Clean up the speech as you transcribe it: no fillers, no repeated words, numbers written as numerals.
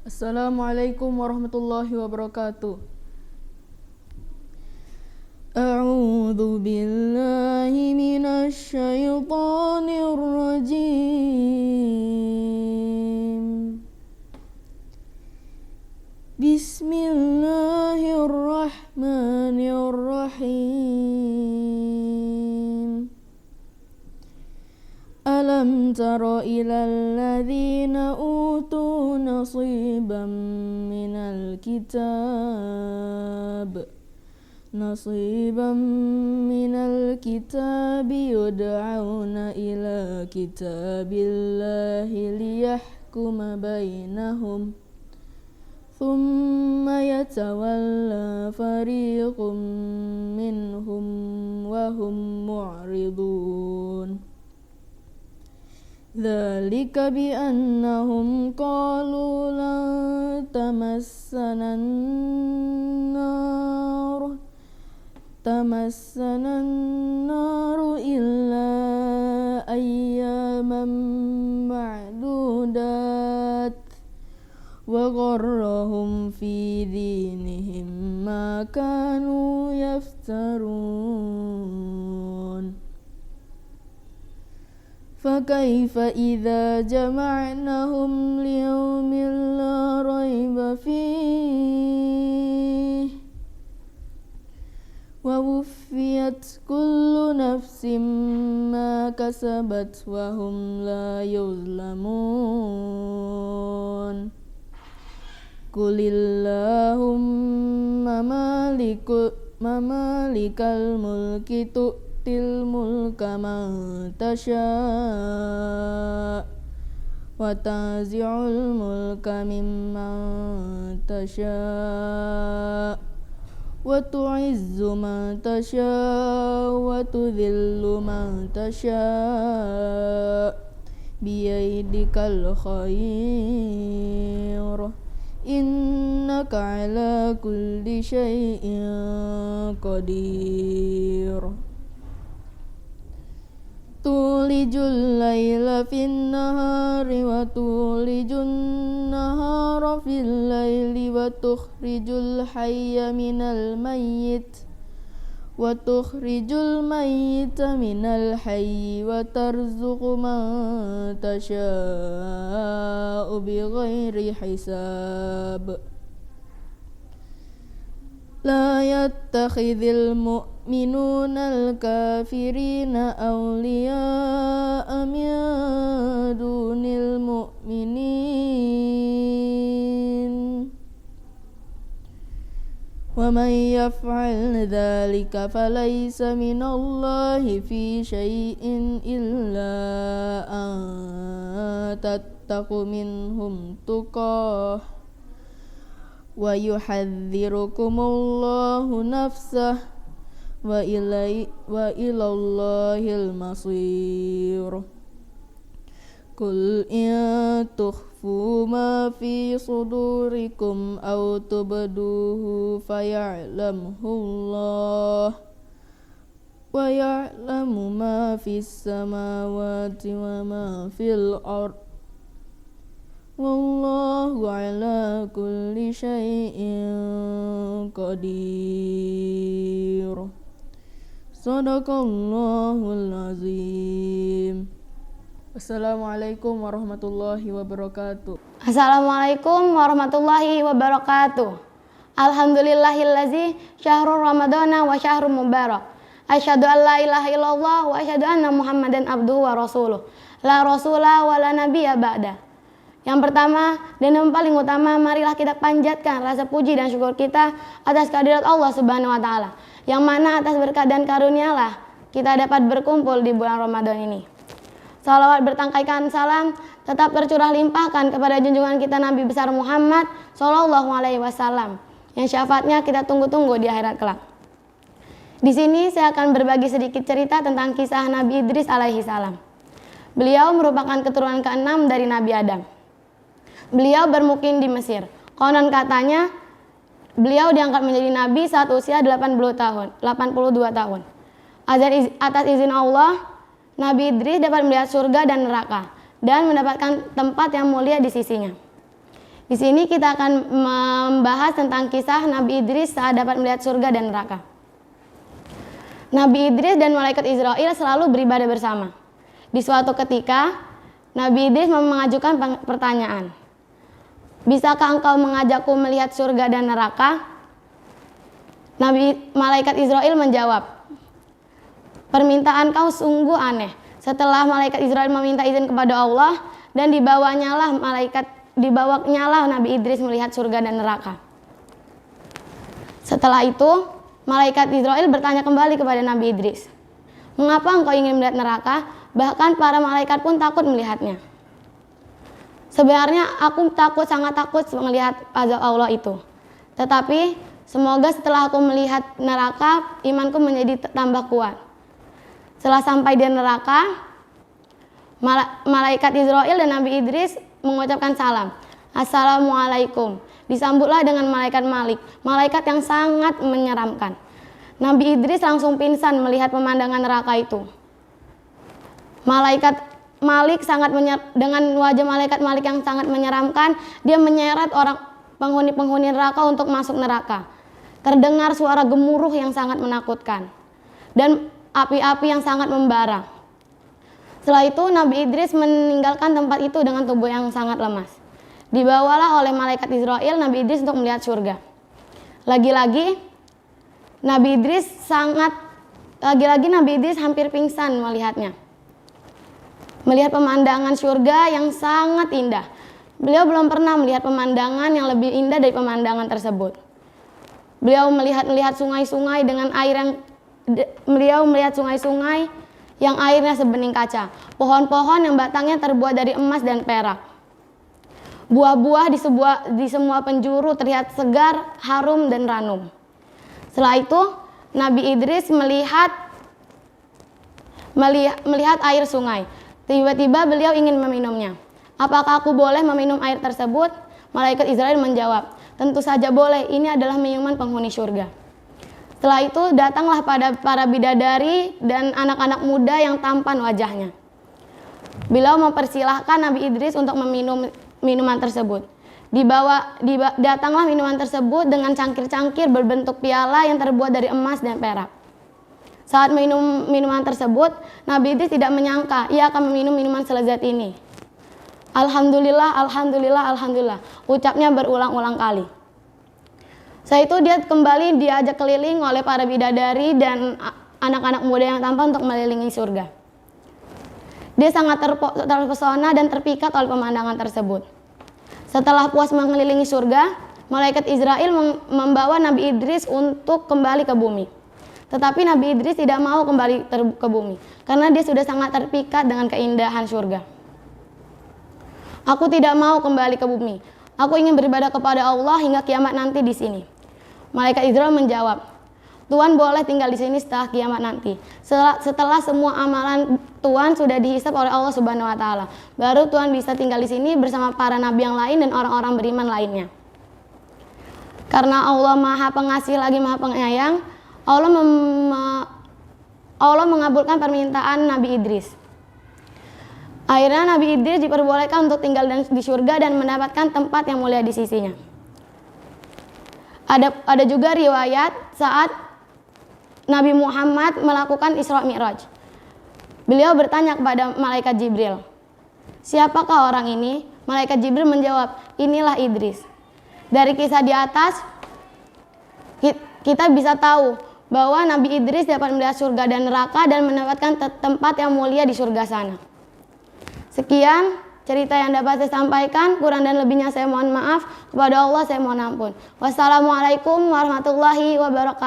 Assalamualaikum warahmatullahi wabarakatuh. A'udzu billahi minasy syaithanir rajim. Bismillahirrahmanirrahim. Alam tara ilal ladzina utu nasiban minal kitab yud'auna ila kitabillahi liyahkuma bainahum thumma yatawalla fariqum minhum wa hum mu'ridun. Dzalika bi'annahum qalu lan tamassana an-naru illa ayyaman ma'dudat wa gharrahum fi dinihim ma kanu yaftarun. فكيف إذا جمعناهم ليوم لا ريب فيه ووفيت كل نفس ما كسبت وهم لا يظلمون. قل اللهم مالك الملك تؤتي الملك من تشاء وتنزع الملك ممن تشاء وتعز من تشاء وتذل من تشاء بيدك الخير إنك على كل شيء قدير. Tulijul laila fin nahari wa tulijun nahara fil laili wa tukhrijul hayya minal mayyit wa tukhrijul mayyita minal hayyi wa tarzuqu man tasha'u bighairi hisab. La yattakhidhil mu'minuna al-kafirina awliya'a min dunil mu'minin wa man yaf'al dhalika falaysa minallahi fi shay'in illa an tattaqu minhum tuqah wa yuhadzirukumullahu nafsah wa ilallahil masir. Qul in tukhfu ma fi sudurikum aw tubduhu faya'lamullah wa ya'lamu ma fis samawati wa ma fil ard wallahu ala kulli syai'in qadir. Sadaqallahul azim. Assalamualaikum warahmatullahi wabarakatuh. Assalamualaikum warahmatullahi wabarakatuh. Alhamdulillahillazi syahrul ramadana wa syahrul mubarak. Asyhadu an la ilaha illallah wa asyhadu anna muhammadan abduhu wa rasuluh. La rasula wa la nabiyya ba'da. Yang pertama dan yang paling utama, marilah kita panjatkan rasa puji dan syukur kita atas kehadirat Allah Subhanahu wa taala, yang mana atas berkat dan karunialah kita dapat berkumpul di bulan Ramadan ini. Salawat bertangkaikan salam tetap tercurah limpahkan kepada junjungan kita Nabi besar Muhammad sallallahu alaihi wasallam, yang syafaatnya kita tunggu-tunggu di akhirat kelak. Di sini saya akan berbagi sedikit cerita tentang kisah Nabi Idris alaihi salam. Beliau merupakan keturunan ke-6 dari Nabi Adam. Beliau bermukim di Mesir. Konon katanya beliau diangkat menjadi nabi saat usia 82 tahun. Atas izin Allah, Nabi Idris dapat melihat surga dan neraka dan mendapatkan tempat yang mulia di sisinya. Di sini kita akan membahas tentang kisah Nabi Idris saat dapat melihat surga dan neraka. Nabi Idris dan malaikat Israel selalu beribadah bersama. Di suatu ketika, Nabi Idris mengajukan pertanyaan. Bisakah engkau mengajakku melihat surga dan neraka? Malaikat Israel menjawab, permintaan kau sungguh aneh. Setelah malaikat Israel meminta izin kepada Allah dan dibawanyalah Nabi Idris melihat surga dan neraka. Setelah itu, malaikat Israel bertanya kembali kepada Nabi Idris, mengapa engkau ingin melihat neraka? Bahkan para malaikat pun takut melihatnya. Sebenarnya aku sangat takut melihat azab Allah itu. Tetapi semoga setelah aku melihat neraka, imanku menjadi tambah kuat. Setelah sampai di neraka, malaikat Israel dan Nabi Idris mengucapkan salam. Assalamualaikum. Disambutlah dengan malaikat Malik, malaikat yang sangat menyeramkan. Nabi Idris langsung pingsan melihat pemandangan neraka itu. Malaikat Malik dengan wajah malaikat Malik yang sangat menyeramkan, dia menyeret orang penghuni neraka untuk masuk neraka. Terdengar suara gemuruh yang sangat menakutkan dan api-api yang sangat membara. Setelah itu Nabi Idris meninggalkan tempat itu dengan tubuh yang sangat lemas. Dibawalah oleh malaikat Israel Nabi Idris untuk melihat surga. Lagi-lagi Nabi Idris hampir pingsan melihatnya. Melihat pemandangan surga yang sangat indah. Beliau belum pernah melihat pemandangan yang lebih indah dari pemandangan tersebut. Beliau melihat sungai-sungai yang airnya sebening kaca. Pohon-pohon yang batangnya terbuat dari emas dan perak. Buah-buah di semua penjuru terlihat segar, harum dan ranum. Setelah itu, Nabi Idris melihat air sungai. Tiba-tiba beliau ingin meminumnya. Apakah aku boleh meminum air tersebut? Malaikat Israel menjawab, tentu saja boleh, ini adalah minuman penghuni surga. Setelah itu datanglah para bidadari dan anak-anak muda yang tampan wajahnya. Beliau mempersilahkan Nabi Idris untuk meminum minuman tersebut. Datanglah minuman tersebut dengan cangkir-cangkir berbentuk piala yang terbuat dari emas dan perak. Saat minum minuman tersebut, Nabi Idris tidak menyangka ia akan meminum minuman selezat ini. Alhamdulillah, alhamdulillah, alhamdulillah, ucapnya berulang-ulang kali. Setelah itu dia kembali diajak keliling oleh para bidadari dan anak-anak muda yang tampan untuk mengelilingi surga. Dia sangat terpesona dan terpikat oleh pemandangan tersebut. Setelah puas mengelilingi surga, malaikat Israel membawa Nabi Idris untuk kembali ke bumi. Tetapi Nabi Idris tidak mau kembali ke bumi karena dia sudah sangat terpikat dengan keindahan surga. Aku tidak mau kembali ke bumi. Aku ingin beribadah kepada Allah hingga kiamat nanti di sini. Malaikat Israel menjawab, Tuhan boleh tinggal di sini setelah kiamat nanti. Setelah semua amalan Tuhan sudah dihisab oleh Allah Subhanahu wa taala, baru Tuhan bisa tinggal di sini bersama para nabi yang lain dan orang-orang beriman lainnya. Karena Allah Maha Pengasih lagi Maha Penyayang, Allah mengabulkan permintaan Nabi Idris. Akhirnya Nabi Idris diperbolehkan untuk tinggal di surga dan mendapatkan tempat yang mulia di sisinya. Ada juga riwayat saat Nabi Muhammad melakukan Isra Mi'raj. Beliau bertanya kepada malaikat Jibril, siapakah orang ini? Malaikat Jibril menjawab, inilah Idris. Dari kisah di atas, kita bisa tahu bahwa Nabi Idris dapat melihat surga dan neraka dan mendapatkan tempat yang mulia di surga sana. Sekian cerita yang dapat saya sampaikan, kurang dan lebihnya saya mohon maaf. Kepada Allah saya mohon ampun. Wassalamualaikum warahmatullahi wabarakatuh.